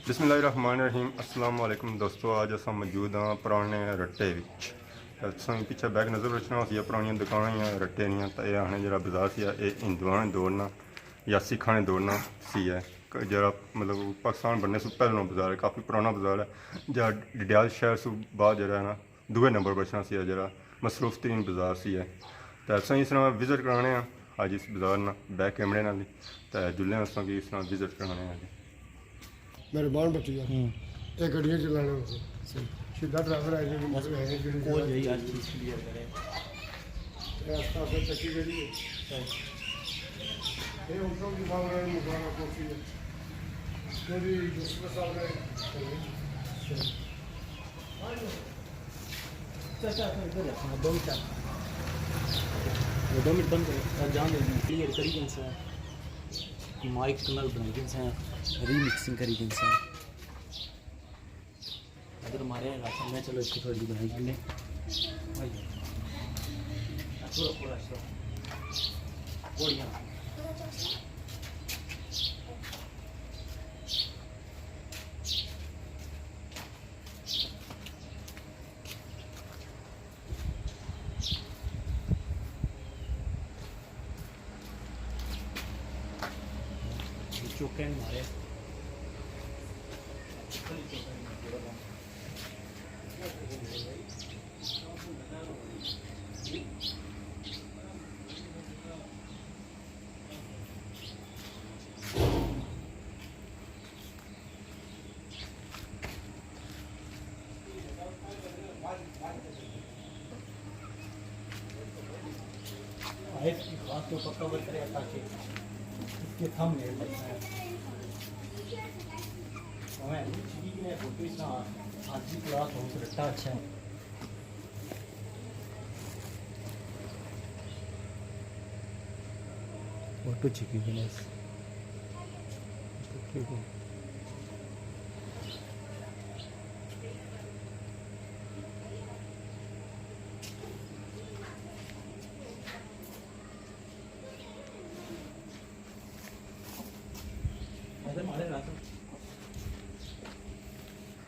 बिस्मिल्लाहिर्रहमानिर्रहीम अस्सलाम वालेकुम दोस्तों। आज अस मौजूद हाँ पुराने रट्टे पिछे बैक नज़र रखना होती है पुरानी दुकान या रट्टे दियाँ तो यह आने जरा बाजार से हिंदुओं ने दौड़ना या सिखा ने दौड़ना सी है जरा मतलब पाकिस्तान बनने से पहले बाजार है, काफ़ी पुराना बाजार है। जरा डडियाल शहर से बाद जरा ना दूए नंबर बचना सी है, जरा मसरूफ तरीन बाजार सी है। तो अस इस तरह विजिट कराने अज इस बाजार ना बैक कैमरे नाल तो जुल्ले अस इस तरह विजिट कराने अज मेरे बाल बची है ये गड्डियां चलाने वास्ते सीधा ड्राइवर है जो कोई यही आज चीज क्लियर करे रास्ता से तकी गई है ये उनको भी भाव रहे मुकाना कोसी है मेरी दूसरे साल में चाचा इधर है 2 मिनट 2 मिनट बंद कर जान दे क्लियर करी कैसे माइक कनल बनाई कैसे रीमिक्सिंग करी कैसे अगर हमारे मैं चलो इसको थोड़ी बनाई के लिए बढ़िया चौके मारे खास तो पक्का करे ताकि इसके थम नहीं लगता है हमें ठीक है फोटो इसका आज की क्लास हो तो रट्टा अच्छा है फोटो छिपी है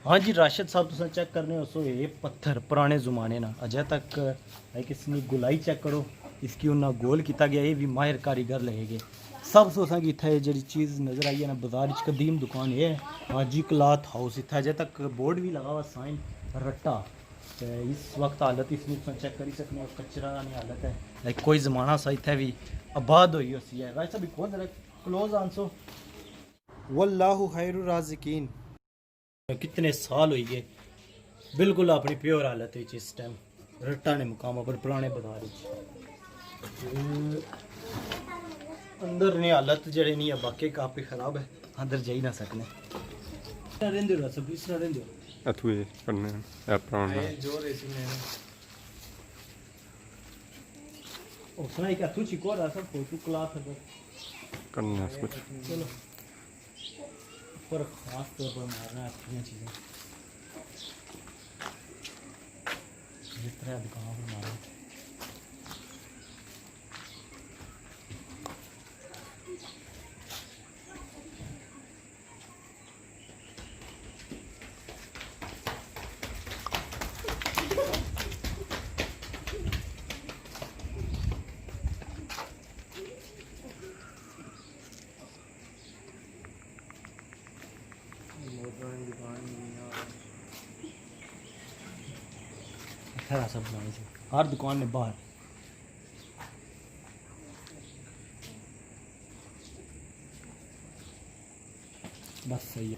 हाँ जी राशिद साहब तुम चेक करने हो सो ये पत्थर पुराने ज़माने ना अजय तक इसकी गुलाई चेक करो इसकी उन्ना गोल किया गया ये भी माहिर कारीगर लगेगे सब सोचा कि इतना जी चीज़ नज़र आई है ना बाजार कदीम दुकान ये हाजी क्लॉथ हाउस इतना अजय तक बोर्ड भी लगा हुआ साइन रट्टा तो इस वक्त हालत इसमें चेक कर सकते हो कचरा नहीं हालत है कोई ज़माना सा इतना भी आबाद हुई उसी है वैसा भी कौन जरा क्लोज आंसो वल्लाहु खैरुर राज़िकीन कितने साल हुई गए बिल्कुल अपनी प्योर हालत है इस टाइम रट्टा ने मुकाम पर पुराने बाजार अंदर ने हालत जड़े नहीं है बाकी काफ़ी ख़राब है अंदर जा ही ना सकने रेंदे हो सब इस तरह रेंदे हो अथवे करने है पुराना जोर है इसमें ओ सुनाई क्या तू चिको रहा सब फोटो क्लास है करना कुछ चलो पर खास तौर पर मारना अच्छी चीज़ें जितना दुकान पर मारना सब बनाई से हर दुकान में बाहर बस सही है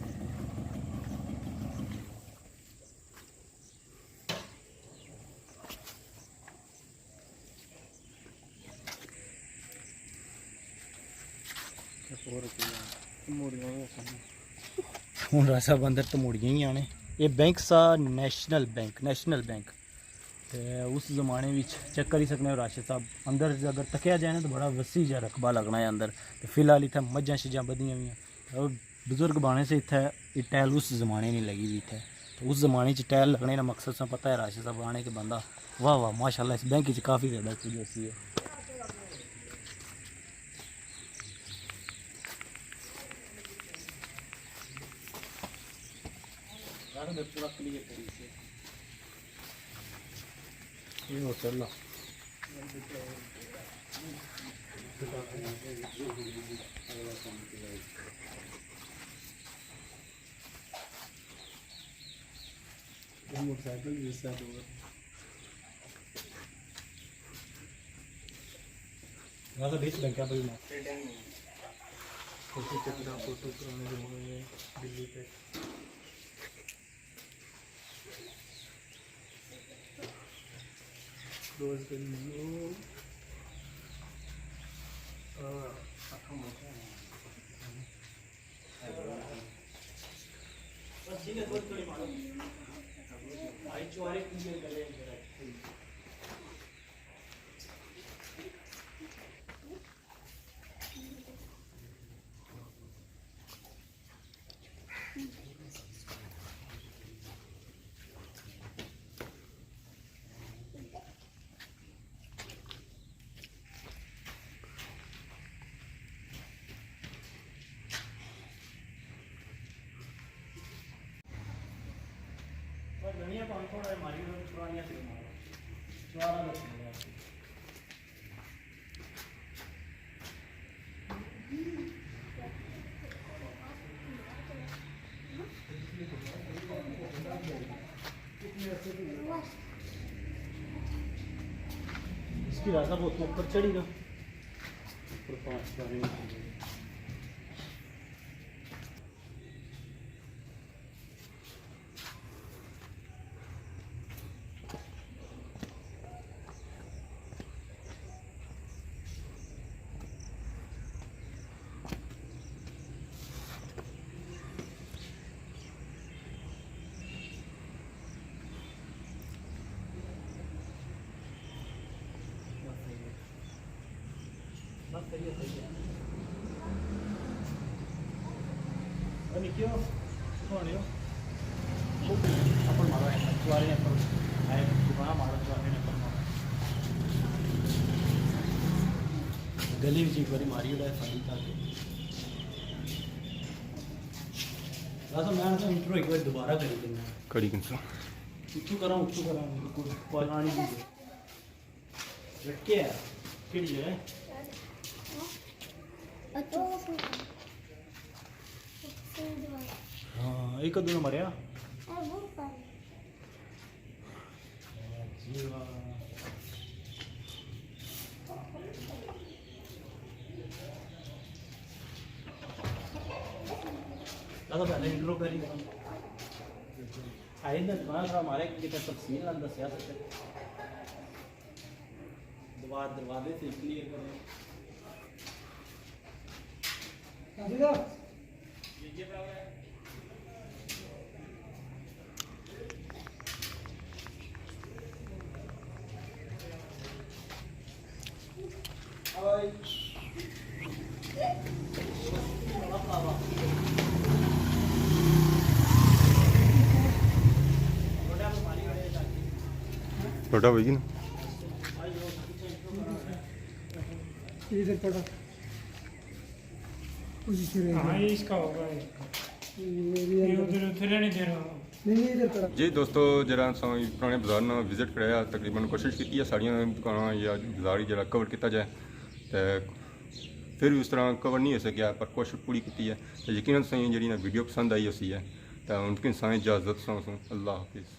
हूँ रासा अंदर तो मुड़ियाँ ही आने ये बैंक सा नेशनल बैंक उस ज़माने में चेक कर सकते हो राशिद साहब अंदर अगर तकिया जाए ना तो बड़ा वसी जहा रकबा लगना है अंदर तो फिलहाल इतना मझा शझा बदियाँ हुई और बुजुर्ग बाने से इतना टैल उस ज़माने नहीं लगी हुई इतने तो उस ज़माने टैल लगने का मकसद से पता है राशिद साहब आने के बंदा वाह वाह माशाल्लाह इस बैंक काफ़ी ज़्यादा चीज़ ऐसी है पूरा क्लियर करी से ये होटल ला मोटरसाइकिल जैसा तो बीच बैंक का भाई ना फोटो चेकड़ा फोटो कराने जो है दिल्ली पे क्लोज कर लो ठीक है थोड़ी मालूम आई चोरे क्लियर कर ले दुनिया को थोड़ा हमारी पुरानी से चौरा लग गया इसकी रास्ता बहुत ऊपर चढ़ी ना ऊपर 5 बार सही है क्यों कौन हो अपन मारो है चुआरे ने पर आए दुकाना मारो चुआरे ने पर मारो गली में एक बारी मारी उड़ा फाड़ी करके राजा मैं तो इंट्रो एक बार दोबारा कर देना कड़ी कंसा उत्तू करा पुरानी रटके है किड़ी है हाँ एक कदू ने मरिया दादा पहले इंट्रो करी आई ना थोड़ा हमारे की तफसील ना दसिया सकते दरवाजे से क्लियर करें ये बराबर है छोटा होगी ना इधर पड़ा हाँ ये इसका होगा ये उधर उधर नहीं दे रहा नहीं इधर पड़ा जी दोस्तों जरा पुराने बाजार में विजिट कराया तकरीबन कोशिश की है सारिया दुकान या बाजार ही जरा कवर किया जाए तो फिर भी उस तरह कवर नहीं हो सकिया पर कोशिश पूरी की है तो यकीनन सही जी वीडियो पसंद आई उसी है तो उनकी साई इजाज़त सो अल्लाह हाफिज़।